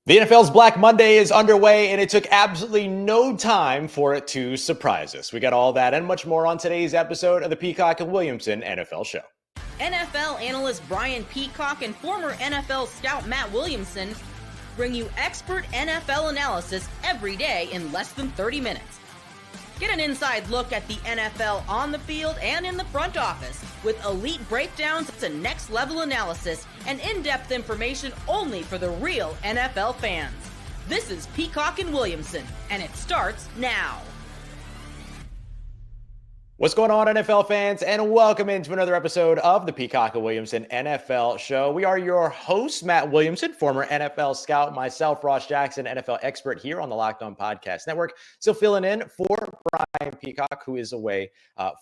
The NFL's Black Monday is underway, and it took absolutely no time for it to surprise us. We got all that and much more on today's episode of the Peacock Williamson NFL Show. NFL analyst Brian Peacock and former NFL scout Matt Williamson bring you expert NFL analysis every day in less than 30 minutes. Get an inside look at the NFL on the field and in the front office with elite breakdowns to next-level analysis and in-depth information only for the real NFL fans. This is Peacock and Williamson, and it starts now. What's going on, NFL fans, and welcome into another episode of the Peacock Williamson NFL Show. We are your hosts, Matt Williamson, former NFL scout, myself, Ross Jackson, NFL expert here on the Locked On Podcast Network. Still filling in for Brian Peacock, who is away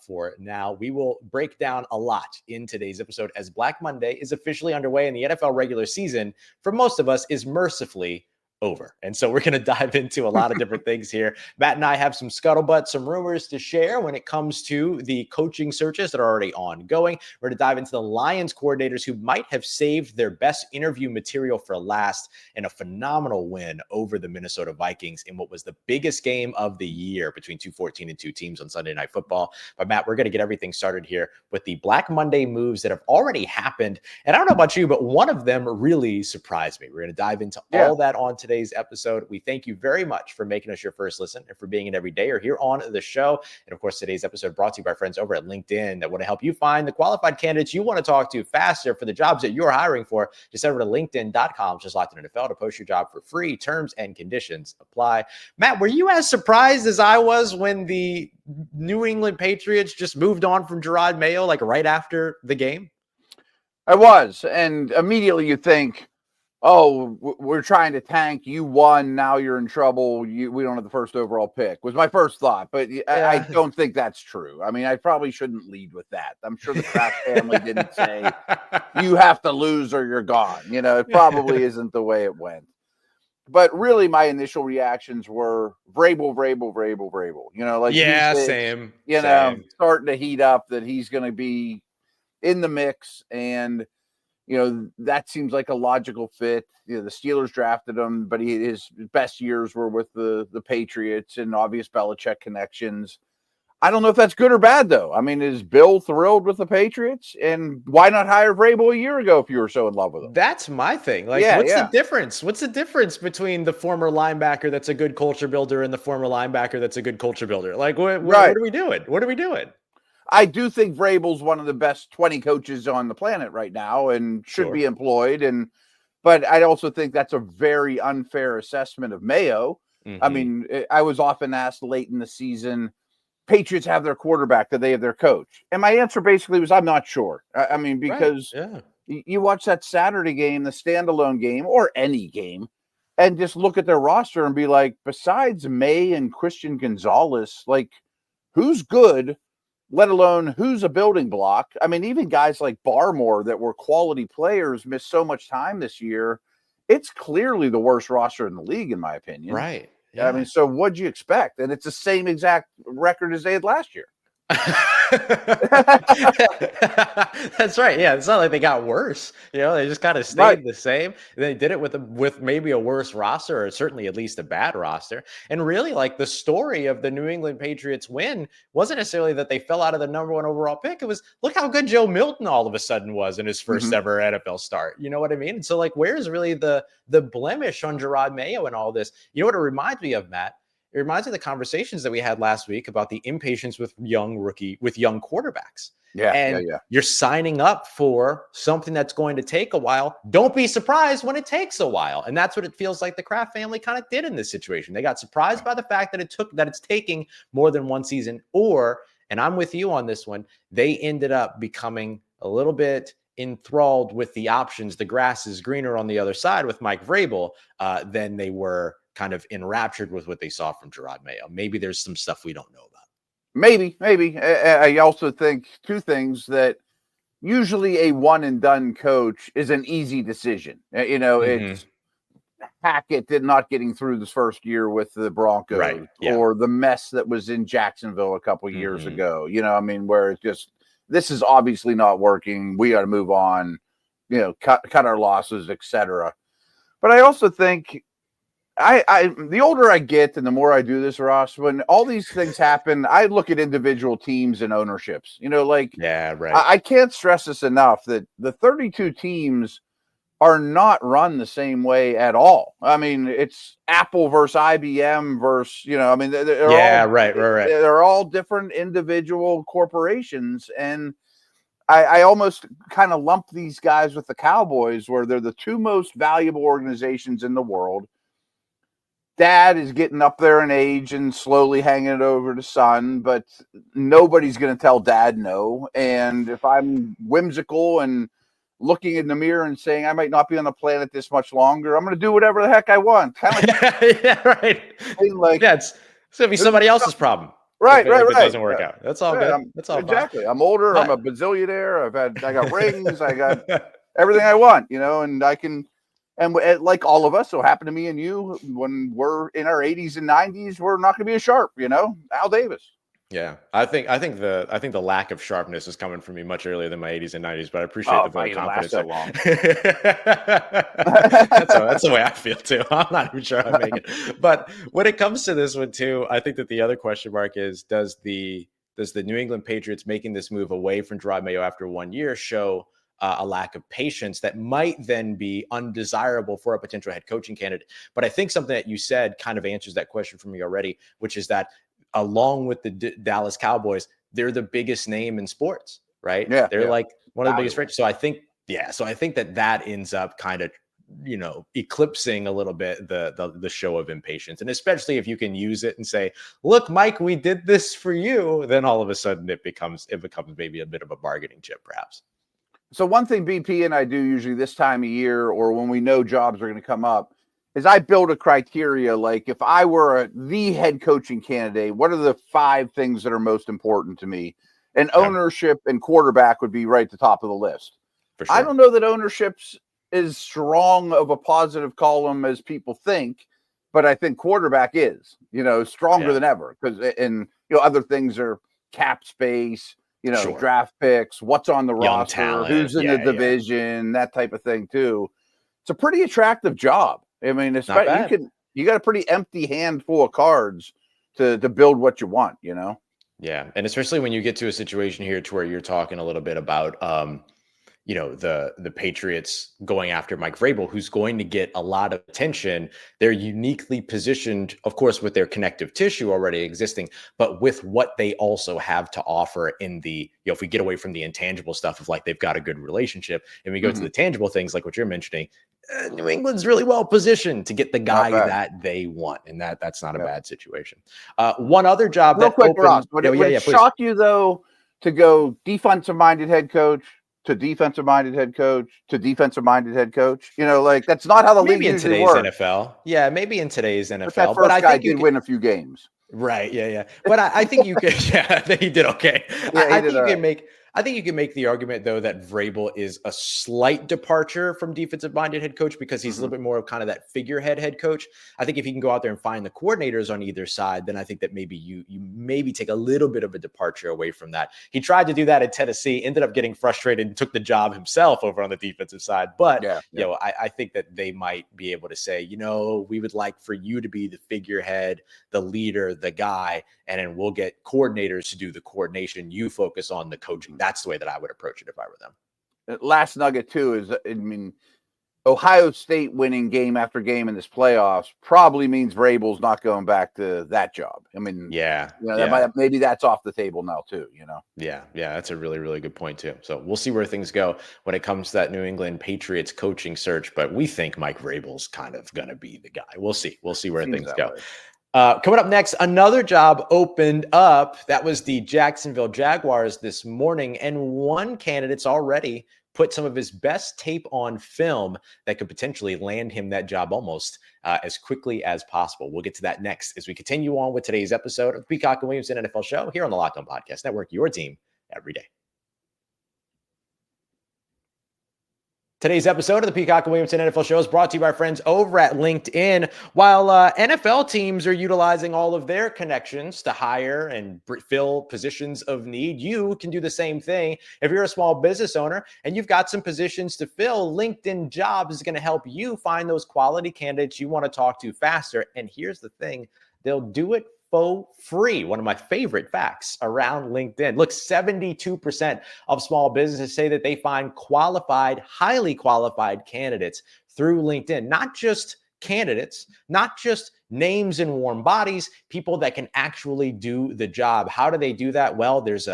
for now. We will break down a lot in today's episode as Black Monday is officially underway and the NFL regular season, for most of us, is mercifully over. And so we're going to dive into a lot of different things here. Matt and I have some scuttlebutt, some rumors to share when it comes to the coaching searches that are already ongoing. We're going to dive into the Lions coordinators who might have saved their best interview material for last in a phenomenal win over the Minnesota Vikings in what was the biggest game of the year between 2-14 and two teams on Sunday Night Football. But Matt, we're going to get everything started here with the Black Monday moves that have already happened. And I don't know about you, but one of them really surprised me. We're going to dive into all that on today's episode. We thank you very much for making us your first listen and for being an everyday or here on the show. And of course, today's episode brought to you by friends over at LinkedIn that want to help you find the qualified candidates you want to talk to faster for the jobs that you're hiring for. Just head over to linkedin.com/LockedOnNFL to post your job for free. Terms and conditions apply. Matt, were you as surprised as I was when the New England Patriots just moved on from Jerod Mayo like right after the game? I was, and immediately you think, oh, we're trying to tank. You won. Now you're in trouble. We don't have the first overall pick was my first thought, but I don't think that's true. I mean, I probably shouldn't lead with that. I'm sure the Kraft family didn't say you have to lose or you're gone. You know, it probably isn't the way it went. But really, my initial reactions were Vrabel. You know, like same. You know, starting to heat up that he's going to be in the mix, and you know, that seems like a logical fit. You know, the Steelers drafted him, but his best years were with the Patriots and obvious Belichick connections. I don't know if that's good or bad, though. I mean, is Bill thrilled with the Patriots? And why not hire Vrabel a year ago if you were so in love with him? That's my thing. Like, what's the difference? What's the difference between the former linebacker that's a good culture builder and the former linebacker that's a good culture builder? Like, what are we doing? What are we doing? I do think Vrabel's one of the best 20 coaches on the planet right now and should be employed. But I also think that's a very unfair assessment of Mayo. Mm-hmm. I mean, I was often asked late in the season, Patriots have their quarterback, do they have their coach? And my answer basically was, I'm not sure. I mean, because you watch that Saturday game, the standalone game, or any game, and just look at their roster and be like, besides May and Christian Gonzalez, like, who's good? Let alone who's a building block. I mean, even guys like Barmore that were quality players missed so much time this year. It's clearly the worst roster in the league, in my opinion. Right. Yeah. I mean, so what'd you expect? And it's the same exact record as they had last year. That's right. Yeah, it's not like they got worse. You know, they just kind of stayed the same. They did it with maybe a worse roster, or certainly at least a bad roster. And really, like, the story of the New England Patriots win wasn't necessarily that they fell out of the number one overall pick. It was, look how good Joe Milton all of a sudden was in his first ever NFL start. You know what I mean? And so, like, where's really the blemish on Jerod Mayo and all this? You know what it reminds me of, Matt? It reminds me of the conversations that we had last week about the impatience with young quarterbacks. You're signing up for something that's going to take a while. Don't be surprised when it takes a while. And that's what it feels like the Kraft family kind of did in this situation. They got surprised by the fact that it's taking more than one season, and I'm with you on this one, they ended up becoming a little bit enthralled with the options. The grass is greener on the other side with Mike Vrabel than they were kind of enraptured with what they saw from Jerod Mayo. Maybe there's some stuff we don't know about. Maybe. I also think two things, that usually a one and done coach is an easy decision. You know, it's Hackett not getting through this first year with the Broncos, or the mess that was in Jacksonville a couple years ago. You know, I mean, where it's just, this is obviously not working. We got to move on, you know, cut our losses, etc. But I also think the older I get and the more I do this, Ross, when all these things happen, I look at individual teams and ownerships. Yeah, right. I can't stress this enough that the 32 teams are not run the same way at all. I mean, it's Apple versus IBM versus, they're all different individual corporations. And I almost kind of lump these guys with the Cowboys, where they're the two most valuable organizations in the world. Dad is getting up there in age and slowly hanging it over to son, but nobody's going to tell dad no. And if I'm whimsical and looking in the mirror and saying I might not be on the planet this much longer, I'm going to do whatever the heck I want. Kind of yeah, right. It's going to be somebody else's problem. Right. If it doesn't work out. That's all good. That's all exactly. Fine. I'm older. I'm a bazillionaire. I got rings. I got everything I want, and I can. And like all of us, so happened to me and you, when we're in our 80s and 90s, we're not going to be as sharp, Al Davis. Yeah, I think the lack of sharpness is coming from me much earlier than my 80s and 90s, but I appreciate the vote of confidence. So long. That's the way I feel too. I'm not even sure I make it. But when it comes to this one too, I think that the other question mark is, does the New England Patriots making this move away from Jerod Mayo after 1 year show a lack of patience that might then be undesirable for a potential head coaching candidate? But I think something that you said kind of answers that question for me already, which is that along with the Dallas Cowboys, they're the biggest name in sports, right? Yeah, they're like one of the biggest franchises. So I think that ends up kind of, eclipsing a little bit the show of impatience. And especially if you can use it and say, look, Mike, we did this for you, then all of a sudden it becomes maybe a bit of a bargaining chip, perhaps. So one thing BP and I do usually this time of year, or when we know jobs are going to come up, is I build a criteria. Like if I were the head coaching candidate, what are the 5 things that are most important to me? And ownership and quarterback would be right at the top of the list. For sure. I don't know that ownership's as strong of a positive column as people think, but I think quarterback is, stronger than ever, because other things are cap space, draft picks, what's on the roster, talent, who's in the division, that type of thing too. It's a pretty attractive job. I mean, especially you got a pretty empty handful of cards to build what you want, Yeah. And especially when you get to a situation here to where you're talking a little bit about, the Patriots going after Mike Vrabel, who's going to get a lot of attention. They're uniquely positioned, of course, with their connective tissue already existing, but with what they also have to offer in the, if we get away from the intangible stuff of like, they've got a good relationship and we go to the tangible things, like what you're mentioning, New England's really well positioned to get the guy that they want. And that's not a bad situation. One other job real quick, Ross, would it shock you though, to go defensive minded head coach to defensive minded head coach to defensive minded head coach? That's not how the league usually works. Maybe in today's NFL. Yeah, maybe in today's NFL. But that first guy did win a few games. Right. Yeah. But I think you could. Yeah, I think he did okay. I think you can make the argument though that Vrabel is a slight departure from defensive-minded head coach because he's a little bit more of kind of that figurehead head coach. I think if he can go out there and find the coordinators on either side, then I think that maybe you maybe take a little bit of a departure away from that. He tried to do that in Tennessee, ended up getting frustrated and took the job himself over on the defensive side. But I think that they might be able to say, we would like for you to be the figurehead, the leader, the guy, and then we'll get coordinators to do the coordination. You focus on the coaching. That's the way that I would approach it if I were them. Last nugget too is, Ohio State winning game after game in this playoffs probably means Vrabel's not going back to that job. Maybe that's off the table now too. Yeah, that's a really, really good point too. So we'll see where things go when it comes to that New England Patriots coaching search. But we think Mike Vrabel's kind of going to be the guy. We'll see. We'll see where things go. Coming up next, another job opened up. That was the Jacksonville Jaguars this morning, and one candidate's already put some of his best tape on film that could potentially land him that job almost as quickly as possible. We'll get to that next as we continue on with today's episode of the Peacock Williamson NFL Show here on the Locked On Podcast Network, your team every day. Today's episode of the Peacock Williamson NFL Show is brought to you by our friends over at LinkedIn. While NFL teams are utilizing all of their connections to hire and fill positions of need, you can do the same thing. If you're a small business owner and you've got some positions to fill, LinkedIn Jobs is going to help you find those quality candidates you want to talk to faster. And here's the thing, they'll do it for free. One of my favorite facts around LinkedIn. Look, 72% of small businesses say that they find qualified, highly qualified candidates through LinkedIn. Not just candidates, not just names and warm bodies, people that can actually do the job. How do they do that? Well, there's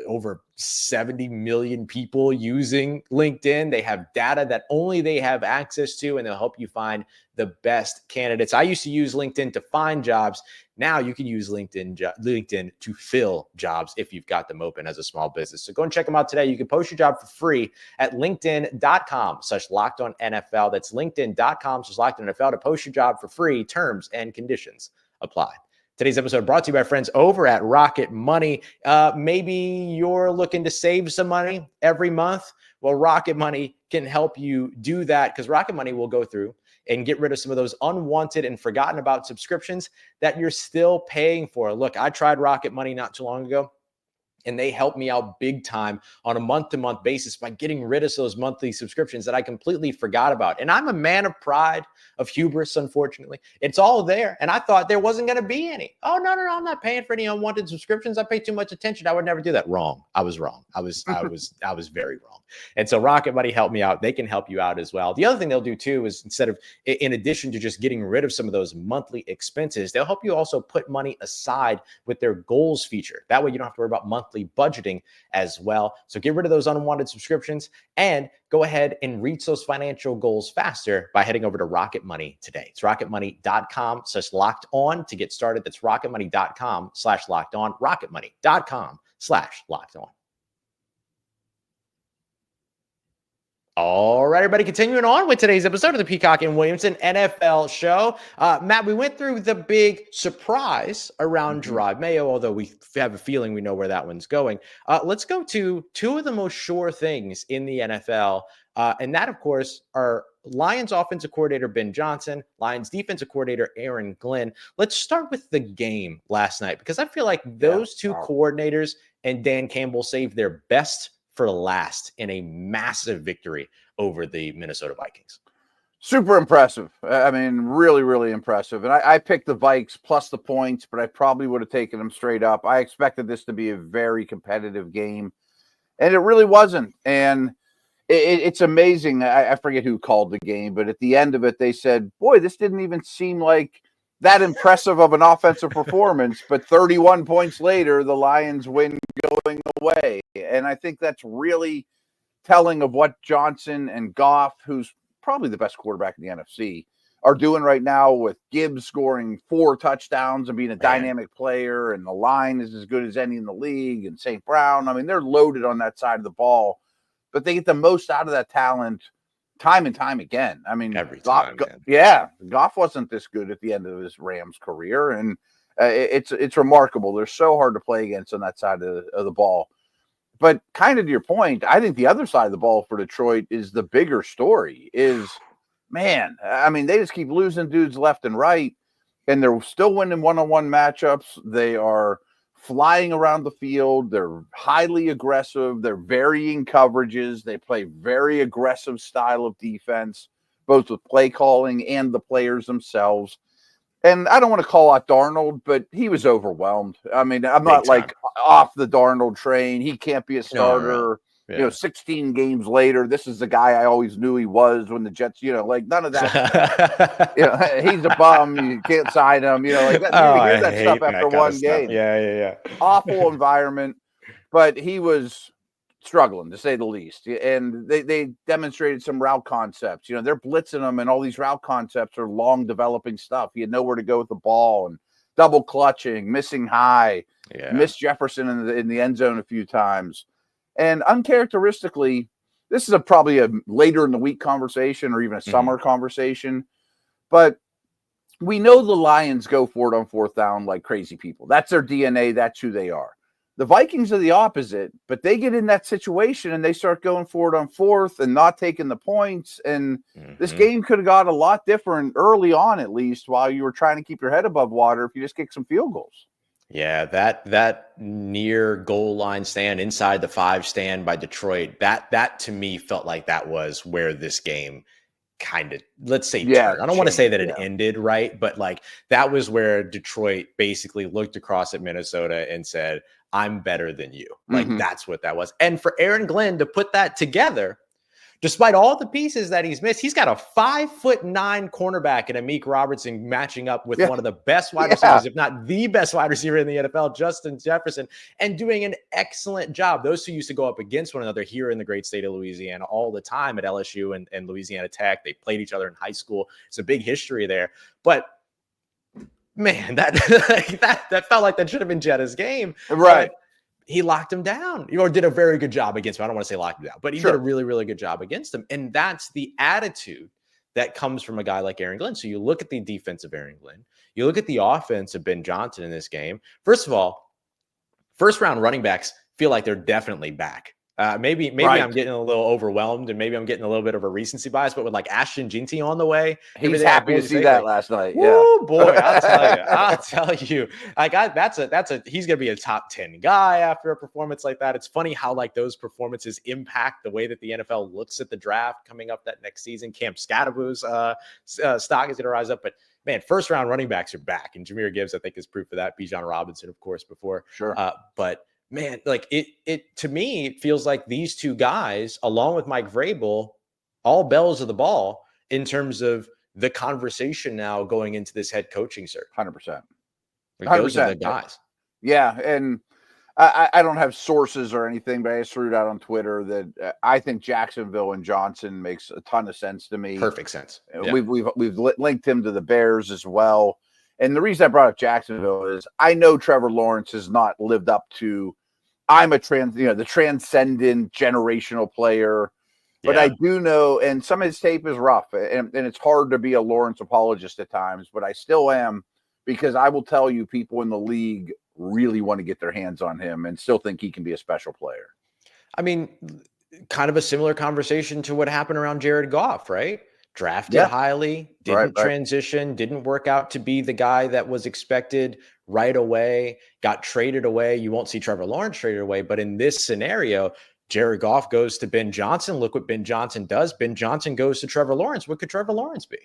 over 70 million people using LinkedIn. They have data that only they have access to, and they'll help you find the best candidates. I used to use LinkedIn to find jobs. Now you can use LinkedIn to fill jobs if you've got them open as a small business. So go and check them out today. You can post your job for free at linkedin.com/lockedonnfl. That's linkedin.com/lockedonnfl to post your job for free. Terms and conditions apply. Today's episode brought to you by friends over at Rocket Money. Maybe you're looking to save some money every month. Well, Rocket Money can help you do that because Rocket Money will go through and get rid of some of those unwanted and forgotten about subscriptions that you're still paying for. Look, I tried Rocket Money not too long ago, and they helped me out big time on a month-to-month basis by getting rid of those monthly subscriptions that I completely forgot about. And I'm a man of pride, of hubris, unfortunately. It's all there, and I thought there wasn't going to be any. Oh, no, I'm not paying for any unwanted subscriptions. I pay too much attention. I would never do that. Wrong. I was wrong. I was very wrong. And so Rocket Money helped me out. They can help you out as well. The other thing they'll do too is in addition to just getting rid of some of those monthly expenses, they'll help you also put money aside with their goals feature. That way you don't have to worry about monthly budgeting as well. So get rid of those unwanted subscriptions and go ahead and reach those financial goals faster by heading over to Rocket Money today. It's rocketmoney.com/locked-on to get started. That's rocketmoney.com/locked-on, rocketmoney.com/locked-on. All right, everybody, continuing on with today's episode of the Peacock and Williamson NFL Show. Matt, we went through the big surprise around Jerod Mayo, although we have a feeling we know where that one's going. Let's go to two of the most sure things in the NFL, and that, of course, are Lions offensive coordinator Ben Johnson, Lions defensive coordinator Aaron Glenn. Let's start with the game last night, because I feel like those two coordinators and Dan Campbell saved their best for last in a massive victory over the Minnesota Vikings. Super impressive. I mean, really, really impressive. And I picked the Vikes plus the points, but I probably would have taken them straight up. I expected this to be a very competitive game, and it really wasn't. And it's amazing. I forget who called the game, but at the end of it, they said, boy, this didn't even seem like that impressive of an offensive performance, but 31 points later, the Lions win going away. And I think that's really telling of what Johnson and Goff, who's probably the best quarterback in the NFC, are doing right now, with Gibbs scoring 4 touchdowns and being a dynamic player, and the line is as good as any in the league, and St. Brown. I mean, they're loaded on that side of the ball, but they get the most out of that talent time and time again. I mean, every time. Goff wasn't this good at the end of his Rams career, and it's remarkable. They're so hard to play against on that side of the ball. But kind of to your point, I think the other side of the ball for Detroit is the bigger story. Man, I mean, they just keep losing dudes left and right, and they're still winning one-on-one matchups. They are flying around the field. They're highly aggressive. They're varying coverages. They play very aggressive style of defense, both with play calling and the players themselves. And I don't want to call out Darnold, but he was overwhelmed. I mean, I'm not like off the Darnold train. He can't be a starter. No. 16 games later, this is the guy I always knew he was when the Jets, like none of that. He's a bum. You can't sign him. Like that. You hear that stuff after one game. Yeah. Awful environment, but he was struggling, to say the least. And they demonstrated some route concepts. They're blitzing them, and all these route concepts are long developing stuff. He had nowhere to go with the ball, and double clutching, missing high, missed Jefferson in the end zone a few times. And uncharacteristically, this is probably a later in the week conversation, or even a summer conversation, but we know the Lions go for it on 4th down like crazy people. That's their DNA. That's who they are. The Vikings are the opposite, but they get in that situation and they start going forward on fourth and not taking the points. And this game could have got a lot different early on, at least, while you were trying to keep your head above water if you just kick some field goals. Yeah, that near goal line stand, inside the 5 stand by Detroit, that to me felt like that was where this game kind of, let's say, turned. I don't want to say that it ended, right? But like that was where Detroit basically looked across at Minnesota and said, I'm better than you. Like that's what that was. And for Aaron Glenn to put that together, despite all the pieces that he's missed, he's got a 5'9" cornerback and Amik Robertson matching up with one of the best wide receivers, if not the best wide receiver in the NFL, Justin Jefferson, and doing an excellent job. Those two used to go up against one another here in the great state of Louisiana all the time at LSU and Louisiana Tech. They played each other in high school. It's a big history there. But man, that felt like that should have been Jetta's game. Right. But he locked him down, or did a very good job against him. I don't want to say locked him down, but he did a really, really good job against him. And that's the attitude that comes from a guy like Aaron Glenn. So you look at the defense of Aaron Glenn, you look at the offense of Ben Johnson in this game. First of all, first round running backs feel like they're definitely back. Maybe I'm getting a little overwhelmed, and maybe I'm getting a little bit of a recency bias, but with like Ashton Jeanty on the way, he's happy to see that last night. Oh boy, I'll tell you, like he's gonna be a top 10 guy after a performance like that. It's funny how like those performances impact the way that the NFL looks at the draft coming up that next season. Cam Scadaboo's stock is gonna rise up, but man, first round running backs are back, and Jahmyr Gibbs I think is proof of that. Bijan Robinson, of course, before but. Man, like it to me, it feels like these two guys, along with Mike Vrabel, all bells of the ball in terms of the conversation now going into this head coaching search. 100%. Those are the guys. Yeah, and I don't have sources or anything, but I just threw it out on Twitter that I think Jacksonville and Johnson makes a ton of sense to me. Perfect sense. Yeah. We've linked him to the Bears as well. And the reason I brought up Jacksonville is I know Trevor Lawrence has not lived up to the transcendent generational player, but I do know, and some of his tape is rough, and it's hard to be a Lawrence apologist at times, but I still am, because I will tell you, people in the league really want to get their hands on him and still think he can be a special player. I mean, kind of a similar conversation to what happened around Jared Goff, right? Drafted highly, didn't transition, didn't work out to be the guy that was expected right away, got traded away. You won't see Trevor Lawrence traded away, but in this scenario, Jared Goff goes to Ben Johnson. Look what Ben Johnson does. Ben Johnson goes to Trevor Lawrence. What could Trevor Lawrence be?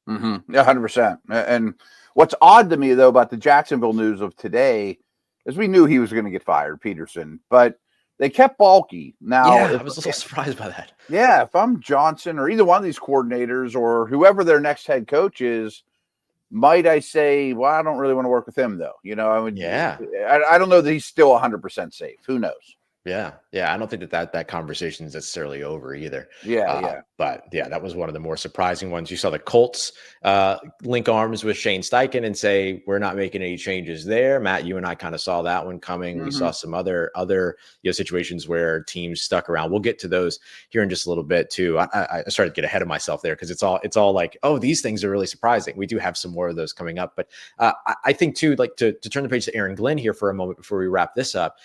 Yeah, 100%. And what's odd to me, though, about the Jacksonville news of today is we knew he was going to get fired, Pederson, but they kept Balky. Now, I was a little surprised by that. Yeah, if I'm Johnson or either one of these coordinators or whoever their next head coach is, might I say, well, I don't really want to work with him, though. I don't know that he's still 100% safe. Who knows? Yeah. I don't think that conversation is necessarily over either. But that was one of the more surprising ones. You saw the Colts link arms with Shane Steichen and say, we're not making any changes there. Matt, you and I kind of saw that one coming. We saw some other situations where teams stuck around. We'll get to those here in just a little bit too. I started to get ahead of myself there because it's all like, oh, these things are really surprising. We do have some more of those coming up. But I think too, like to turn the page to Aaron Glenn here for a moment before we wrap this up.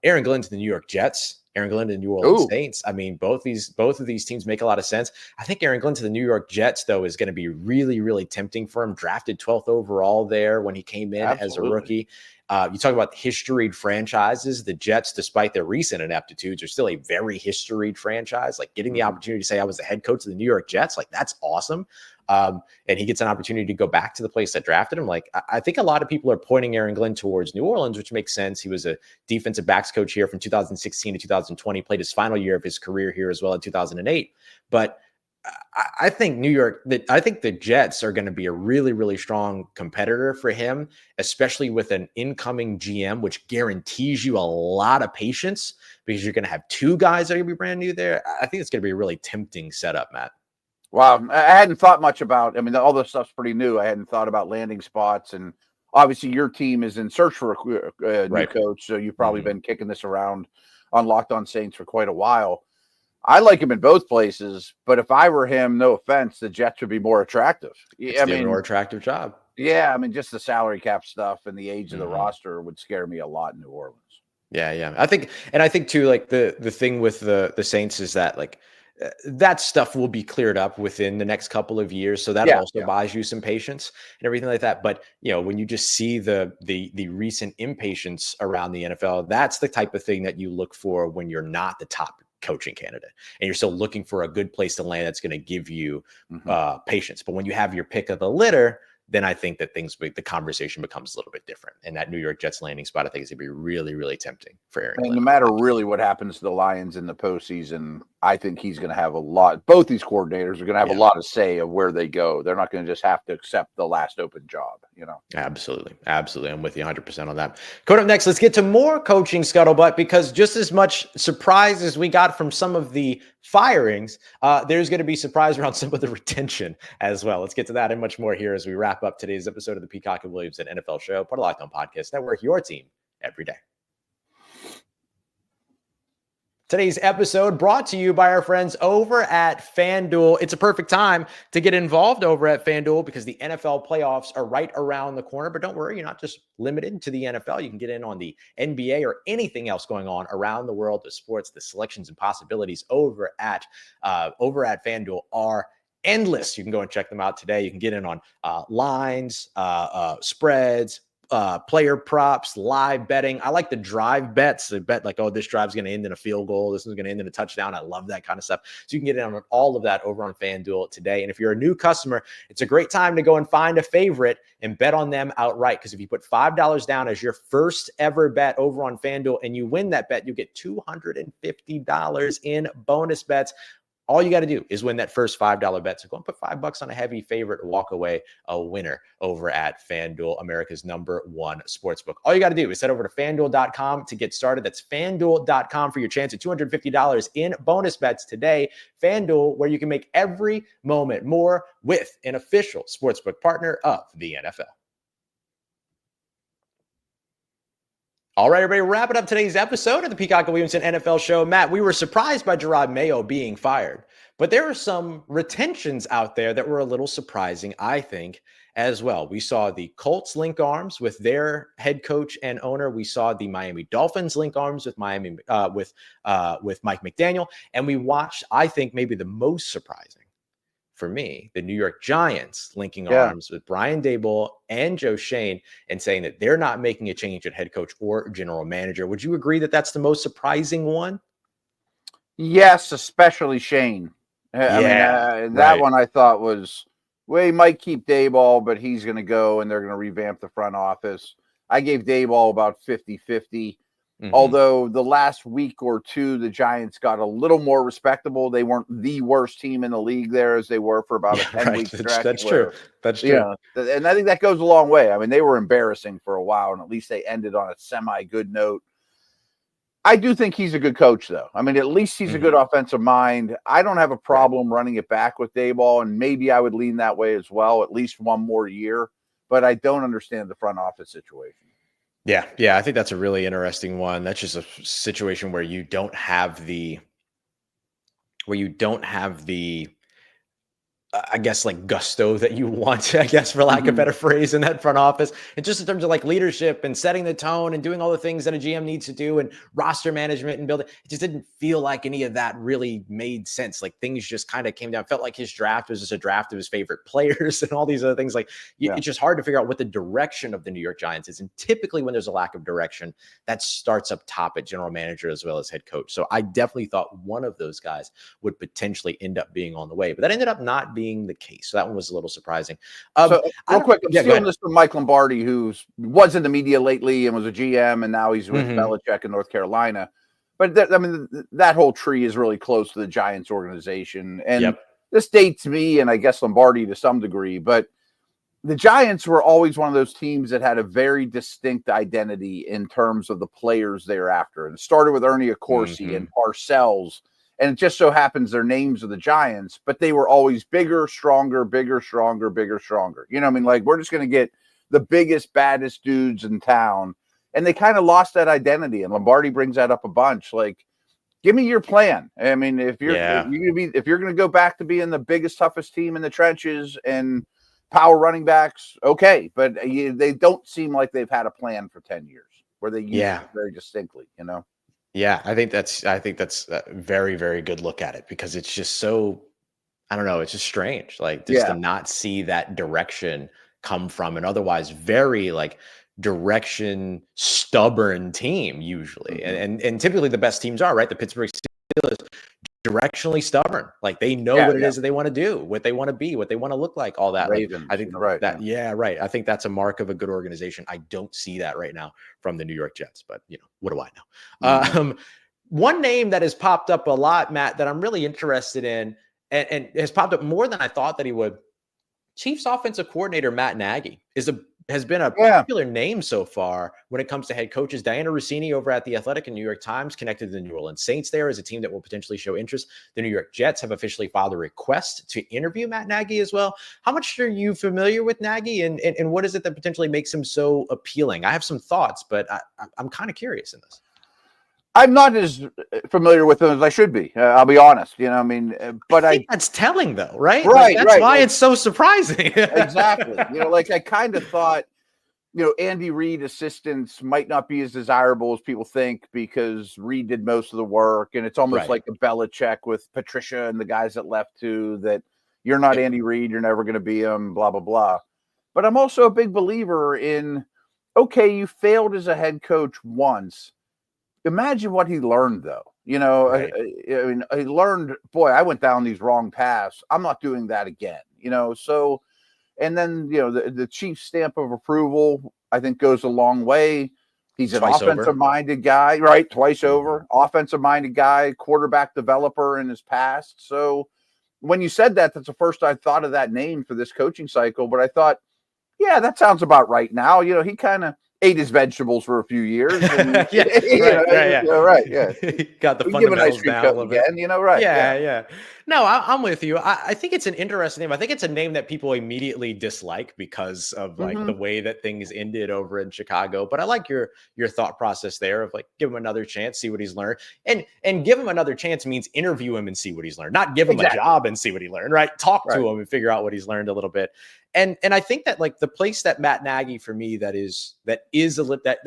Aaron Glenn to the New York Jets, Aaron Glenn to the New Orleans Saints. I mean, both of these teams make a lot of sense. I think Aaron Glenn to the New York Jets, though, is going to be really, really tempting for him. Drafted 12th overall there when he came in as a rookie. You talk about historied franchises. The Jets, despite their recent ineptitudes, are still a very historied franchise. Like getting the opportunity to say I was the head coach of the New York Jets, like that's awesome. And he gets an opportunity to go back to the place that drafted him. Like, I think a lot of people are pointing Aaron Glenn towards New Orleans, which makes sense. He was a defensive backs coach here from 2016 to 2020, played his final year of his career here as well in 2008. But I think I think the Jets are going to be a really, really strong competitor for him, especially with an incoming GM, which guarantees you a lot of patience because you're going to have two guys that are going to be brand new there. I think it's going to be a really tempting setup, Matt. Wow. I hadn't thought much about, all this stuff's pretty new. I hadn't thought about landing spots, and obviously your team is in search for a new coach. So you've probably been kicking this around on Locked On Saints for quite a while. I like him in both places, but if I were him, no offense, the Jets would be more attractive. It's a more attractive job. Yeah. Just the salary cap stuff and the age of the roster would scare me a lot in New Orleans. Yeah. I think too, like the thing with the Saints is that like that stuff will be cleared up within the next couple of years. So that Yeah, also buys you some patience and everything like that. But when you just see the recent impatience around the NFL, that's the type of thing that you look for when you're not the top coaching candidate and you're still looking for a good place to land that's going to give you patience. But when you have your pick of the litter, then I think that the conversation becomes a little bit different. And that New York Jets landing spot, I think, is going to be really, really tempting for Aaron Glenn. And no matter really what happens to the Lions in the postseason, I think he's going to have a lot. Both these coordinators are going to have a lot of say of where they go. They're not going to just have to accept the last open job, Absolutely. I'm with you 100% on that. Coming up next, let's get to more coaching scuttlebutt, because just as much surprise as we got from some of the firings, there's going to be surprise around some of the retention as well. Let's get to that and much more here as we wrap up today's episode of the Peacock and Williamson NFL Show, part of Locked On Podcast Network, your team every day. Today's episode brought to you by our friends over at FanDuel. It's a perfect time to get involved over at FanDuel because the NFL playoffs are right around the corner. But don't worry, you're not just limited to the NFL. You can get in on the NBA or anything else going on around the world. The sports, the selections and possibilities over at FanDuel are endless. You can go and check them out today. You can get in on lines, spreads, player props, live betting. I like the drive bets. They bet like, oh, this drive's going to end in a field goal. This is going to end in a touchdown. I love that kind of stuff. So you can get in on all of that over on FanDuel today. And if you're a new customer, it's a great time to go and find a favorite and bet on them outright. Because if you put $5 down as your first ever bet over on FanDuel and you win that bet, you get $250 in bonus bets. All you got to do is win that first $5 bet. So go and put $5 on a heavy favorite and walk away a winner over at FanDuel, America's #1 sportsbook. All you got to do is head over to FanDuel.com to get started. That's FanDuel.com for your chance at $250 in bonus bets today. FanDuel, where you can make every moment more with an official sportsbook partner of the NFL. All right, everybody, wrapping up today's episode of the Peacock and Williamson NFL Show. Matt, we were surprised by Jerod Mayo being fired, but there are some retentions out there that were a little surprising, I think, as well. We saw the Colts link arms with their head coach and owner. We saw the Miami Dolphins link arms with Mike McDaniel, and we watched, I think, maybe the most surprising for me, the New York Giants linking arms with Brian Daboll and Joe Schoen and saying that they're not making a change at head coach or general manager. Would you agree that that's the most surprising one? Yes, especially Schoen. That one I thought was, well, he might keep Daboll, but he's going to go and they're going to revamp the front office. I gave Daboll about 50-50. Although the last week or two, the Giants got a little more respectable. They weren't the worst team in the league there as they were for about a 10-week stretch. That's true. That's true. And I think that goes a long way. I mean, they were embarrassing for a while, and at least they ended on a semi-good note. I do think he's a good coach, though. I mean, at least he's a good offensive mind. I don't have a problem running it back with Daboll, and maybe I would lean that way as well, at least one more year. But I don't understand the front office situation. Yeah, I think that's a really interesting one. That's just a situation where you don't have the I guess like gusto that you want, I guess, for lack of a better phrase, in that front office. And just in terms of like leadership and setting the tone and doing all the things that a GM needs to do and roster management and building, it just didn't feel like any of that really made sense. Like things just kind of came down. Felt like his draft was just a draft of his favorite players and all these other things. Like it's just hard to figure out what the direction of the New York Giants is. And typically when there's a lack of direction, that starts up top at general manager as well as head coach. So I definitely thought one of those guys would potentially end up being on the way, but that ended up not being the case. So that one was a little surprising. So real quick, I'm stealing this from Mike Lombardi, who was in the media lately and was a GM, and now he's with Belichick in North Carolina. But that whole tree is really close to the Giants organization. And this dates me, and I guess Lombardi to some degree, but the Giants were always one of those teams that had a very distinct identity in terms of the players they were after. And it started with Ernie Accorsi and Parcells. And it just so happens their names are the Giants, but they were always bigger, stronger, bigger, stronger, bigger, stronger. You know what I mean? Like, we're just going to get the biggest, baddest dudes in town. And they kind of lost that identity. And Lombardi brings that up a bunch. Like, give me your plan. I mean, if you're going to go back to being the biggest, toughest team in the trenches and power running backs, okay. But they don't seem like they've had a plan for 10 years. where they use it very distinctly, you know? Yeah, I think that's a very, very good look at it, because it's just so, I don't know, it's just strange. Like, just to not see that direction come from an otherwise very like direction stubborn team usually. And typically the best teams are, right? The Pittsburgh Steelers, directionally stubborn. Like, they know what it is that they want to do, what they want to be, what they want to look like, all that. Ravens, like, I think right. Right. I think that's a mark of a good organization. I don't see that right now from the New York Jets, but what do I know? One name that has popped up a lot, Matt, that I'm really interested in, and has popped up more than I thought that he would. Chiefs offensive coordinator Matt Nagy has been a popular name so far when it comes to head coaches. Diana Rossini over at The Athletic and New York Times connected to the New Orleans Saints there as a team that will potentially show interest. The New York Jets have officially filed a request to interview Matt Nagy as well. How much are you familiar with Nagy, and what is it that potentially makes him so appealing? I have some thoughts, but I'm kind of curious in this. I'm not as familiar with them as I should be. I'll be honest. I mean, but I think that's telling, though, right? Right. That's why it's so surprising. Exactly. Like, I kind of thought, Andy Reid assistants might not be as desirable as people think, because Reid did most of the work, and it's almost like a Belichick with Patricia and the guys that left too. That you're not Andy Reid, you're never going to be him. Blah blah blah. But I'm also a big believer in, okay, you failed as a head coach once. Imagine what he learned, though. I mean, he learned, boy, I went down these wrong paths. I'm not doing that again, So, and then, the Chiefs stamp of approval, I think, goes a long way. He's an offensive-minded guy, right? Twice over. Offensive-minded guy, quarterback developer in his past. So when you said that, that's the first I thought of that name for this coaching cycle. But I thought, yeah, that sounds about right now. He kind of ate his vegetables for a few years. And, right. Got the fundamentals down a little bit. Again, right. Yeah. No, I'm with you. I think it's an interesting name. I think it's a name that people immediately dislike because of like the way that things ended over in Chicago. But I like your thought process there of like, give him another chance, see what he's learned. And give him another chance means interview him and see what he's learned, not give him a job and see what he learned, right? Talk to him and figure out what he's learned a little bit. And I think that like the place that Matt Nagy for me that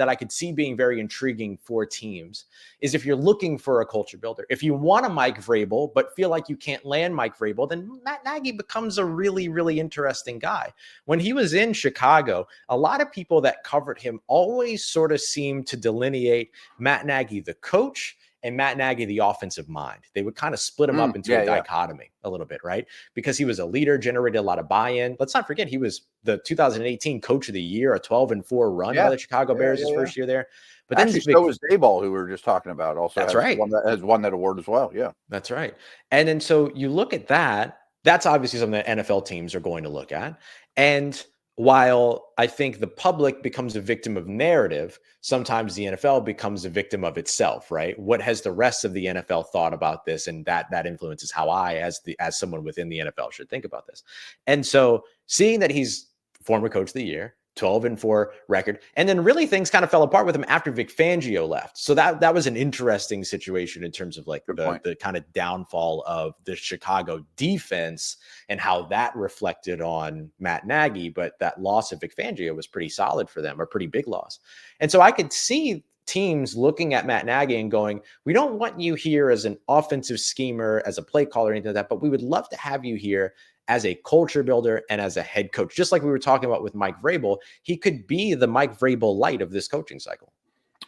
I could see being very intriguing for teams is if you're looking for a culture builder. If you want a Mike Vrabel but feel like you can't land Mike Vrabel, then Matt Nagy becomes a really, really interesting guy. When he was in Chicago, a lot of people that covered him always sort of seemed to delineate Matt Nagy the coach and Matt Nagy the offensive mind. They would kind of split him up into a dichotomy a little bit, right? Because he was a leader, generated a lot of buy-in. Let's not forget he was the 2018 Coach of the Year, a 12-4 run by the Chicago Bears his first year there. But actually, so was Dayball, who we were just talking about. Also, that's right. Has won that award as well. Yeah, that's right. And then so you look at that. That's obviously something that NFL teams are going to look at. And while I think the public becomes a victim of narrative, sometimes the NFL becomes a victim of itself, right? What has the rest of the NFL thought about this? And that influences how I, as someone within the NFL, should think about this. And so seeing that he's former Coach of the Year, 12-4 record, and then really things kind of fell apart with him after Vic Fangio left. So that was an interesting situation in terms of like the kind of downfall of the Chicago defense and how that reflected on Matt Nagy. But that loss of Vic Fangio was pretty solid for them, a pretty big loss. And so I could see teams looking at Matt Nagy and going, we don't want you here as an offensive schemer, as a play caller, or anything like that, but we would love to have you here as a culture builder and as a head coach. Just like we were talking about with Mike Vrabel, he could be the Mike Vrabel light of this coaching cycle.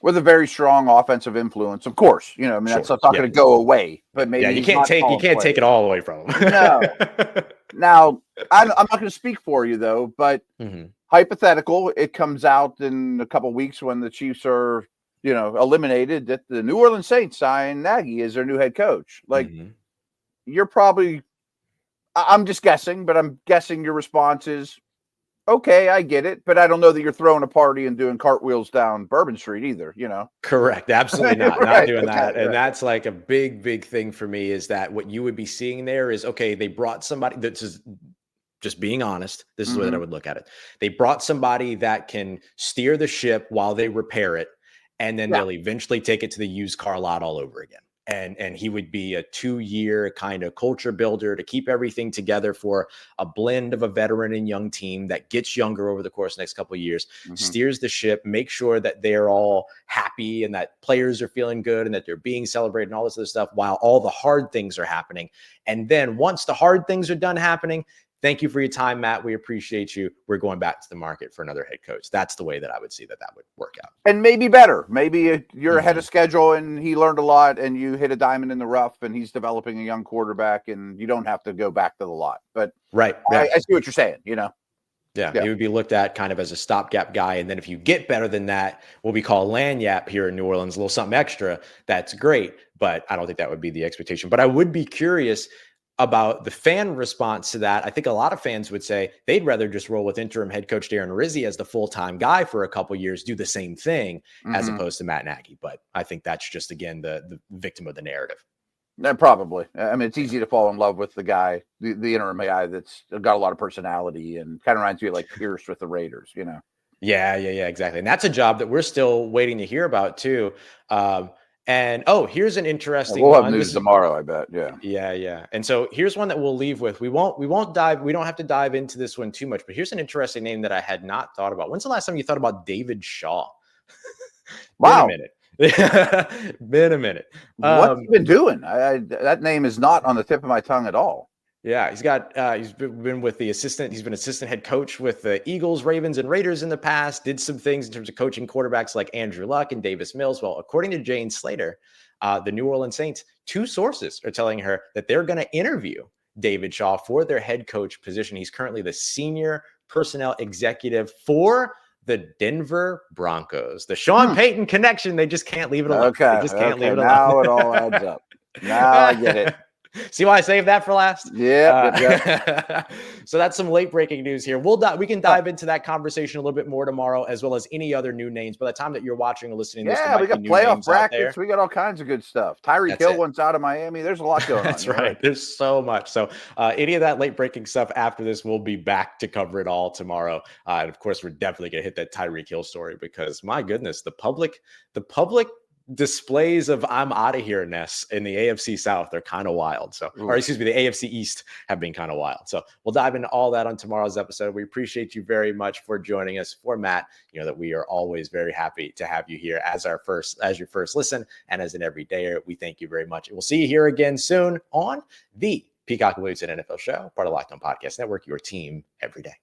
With a very strong offensive influence, of course. That's not going to go away. But maybe you can't take it all away from him. No. Now, I'm not going to speak for you though, but hypothetical, it comes out in a couple of weeks when the Chiefs are, eliminated, that the New Orleans Saints sign Nagy as their new head coach. Like, you're probably, I'm just guessing, but I'm guessing your response is, okay, I get it, but I don't know that you're throwing a party and doing cartwheels down Bourbon Street either, Correct. Absolutely not. Not doing that. And that's like a big, big thing for me is that what you would be seeing there is, okay, they brought somebody that's just being honest. This is the way that I would look at it. They brought somebody that can steer the ship while they repair it, and then they'll eventually take it to the used car lot all over again. and he would be a 2-year kind of culture builder to keep everything together for a blend of a veteran and young team that gets younger over the course of the next couple of years, steers the ship, make sure that they're all happy and that players are feeling good and that they're being celebrated and all this other stuff while all the hard things are happening. And then once the hard things are done happening, thank you for your time, Matt. We appreciate you. We're going back to the market for another head coach. That's the way that I would see that would work out. And maybe better. Maybe you're ahead of schedule and he learned a lot and you hit a diamond in the rough and he's developing a young quarterback and you don't have to go back to the lot. But right. I see what you're saying, Yeah, he would be looked at kind of as a stopgap guy. And then if you get better than that, what we call lanyap here in New Orleans, a little something extra, that's great. But I don't think that would be the expectation. But I would be curious about the fan response to that. I think a lot of fans would say they'd rather just roll with interim head coach Darren Rizzi as the full-time guy for a couple years, do the same thing as opposed to Matt Nagy. But I think that's just, again, the victim of the narrative. Probably. I mean, it's easy to fall in love with the guy, the interim guy that's got a lot of personality and kind of reminds me of like Pierce with the Raiders, Yeah, exactly. And that's a job that we're still waiting to hear about too. And here's an interesting we'll have one. news tomorrow, I bet. Yeah. And so here's one that we'll leave with. We don't have to dive into this one too much, but here's an interesting name that I had not thought about. When's the last time you thought about David Shaw? Wow. Been a minute. What's he been doing? That name is not on the tip of my tongue at all. Yeah, he's been with the assistant. He's been assistant head coach with the Eagles, Ravens, and Raiders in the past. Did some things in terms of coaching quarterbacks like Andrew Luck and Davis Mills. Well, according to Jane Slater, the New Orleans Saints, 2 sources are telling her that they're going to interview David Shaw for their head coach position. He's currently the senior personnel executive for the Denver Broncos. The Sean Payton connection, they just can't leave it alone. Okay. They just can't leave it alone. Now it all adds up. Now I get it. See why I saved that for last? Yeah. So that's some late breaking news here. We can dive into that conversation a little bit more tomorrow, as well as any other new names. By the time that you're watching or listening, we got playoff brackets. We got all kinds of good stuff. Tyreek Hill wants out of Miami. There's a lot going on. That's right. There's so much. So any of that late breaking stuff after this, we'll be back to cover it all tomorrow. And of course, we're definitely going to hit that Tyreek Hill story because my goodness, the public displays of I'm out of here-ness in the AFC South are kind of wild. So, or excuse me, the AFC East have been kind of wild. So we'll dive into all that on tomorrow's episode. We appreciate you very much for joining us. For Matt, that we are always very happy to have you here as your first listen and as an everydayer. We thank you very much. We'll see you here again soon on the Peacock Williamson NFL Show, part of Locked On Podcast Network, your team every day.